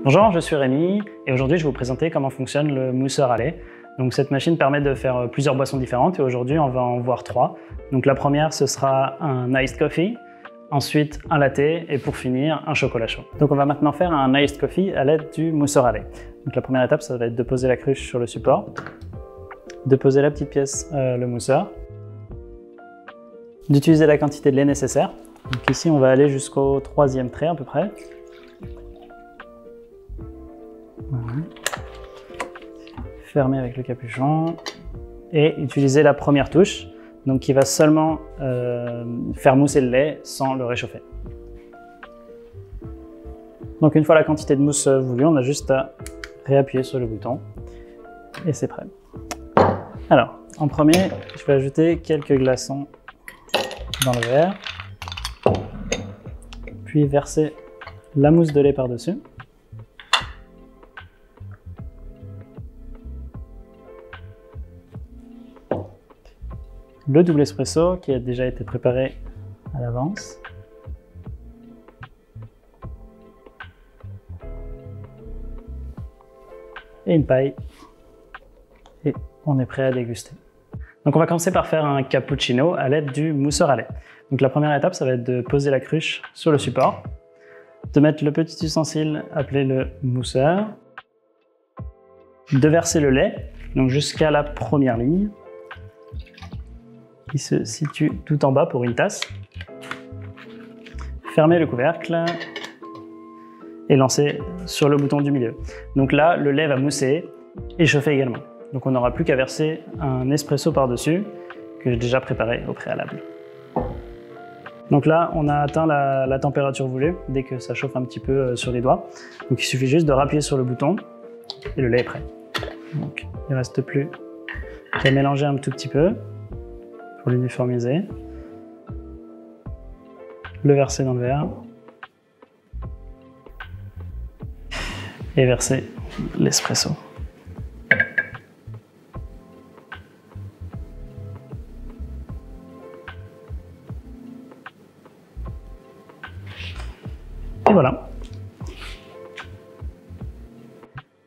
Bonjour, je suis Rémi et aujourd'hui je vais vous présenter comment fonctionne le mousseur à lait. Donc cette machine permet de faire plusieurs boissons différentes et aujourd'hui on va en voir trois. Donc la première ce sera un iced coffee, ensuite un latte et pour finir un chocolat chaud. Donc on va maintenant faire un iced coffee à l'aide du mousseur à lait. Donc la première étape ça va être de poser la cruche sur le support, de poser la petite pièce, le mousseur, d'utiliser la quantité de lait nécessaire. Donc ici on va aller jusqu'au troisième trait à peu près. Voilà. Fermer avec le capuchon et utiliser la première touche, donc qui va seulement faire mousser le lait sans le réchauffer. Donc une fois la quantité de mousse voulue, on a juste à réappuyer sur le bouton et c'est prêt. Alors en premier, je vais ajouter quelques glaçons dans le verre, puis verser la mousse de lait par-dessus. Le double espresso qui a déjà été préparé à l'avance. Et une paille. Et on est prêt à déguster. Donc on va commencer par faire un cappuccino à l'aide du mousseur à lait. Donc la première étape, ça va être de poser la cruche sur le support, de mettre le petit ustensile appelé le mousseur, de verser le lait, donc jusqu'à la première ligne, qui se situe tout en bas pour une tasse. Fermer le couvercle et lancer sur le bouton du milieu. Donc là, le lait va mousser et chauffer également. Donc on n'aura plus qu'à verser un espresso par-dessus que j'ai déjà préparé au préalable. Donc là, on a atteint la température voulue dès que ça chauffe un petit peu sur les doigts. Donc il suffit juste de rappuyer sur le bouton et le lait est prêt. Donc il ne reste plus qu'à mélanger un tout petit peu pour l'uniformiser, le verser dans le verre et verser l'espresso. Et voilà.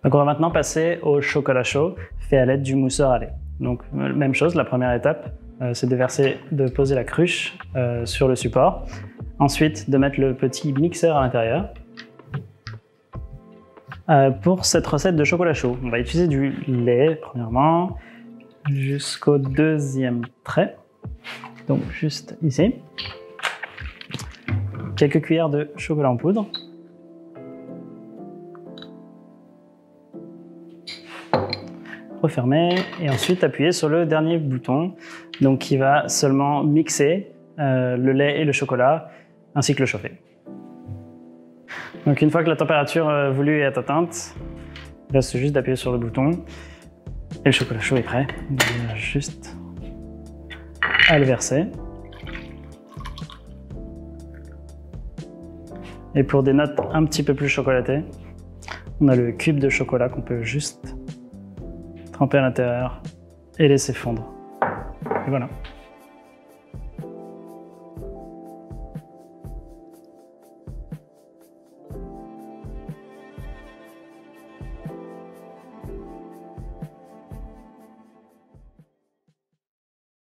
Donc on va maintenant passer au chocolat chaud fait à l'aide du mousseur à lait. Donc même chose, la première étape, c'est de poser la cruche sur le support. Ensuite, de mettre le petit mixeur à l'intérieur. Pour cette recette de chocolat chaud, on va utiliser du lait, premièrement, jusqu'au deuxième trait. Donc juste ici. Quelques cuillères de chocolat en poudre. Refermer et ensuite appuyer sur le dernier bouton, donc qui va seulement mixer le lait et le chocolat ainsi que le chauffer. Donc une fois que la température voulue est atteinte, il reste juste d'appuyer sur le bouton et le chocolat chaud est prêt. Donc on a juste à le verser. Et pour des notes un petit peu plus chocolatées, on a le cube de chocolat qu'on peut juste tremper à l'intérieur et laisser fondre. Et voilà.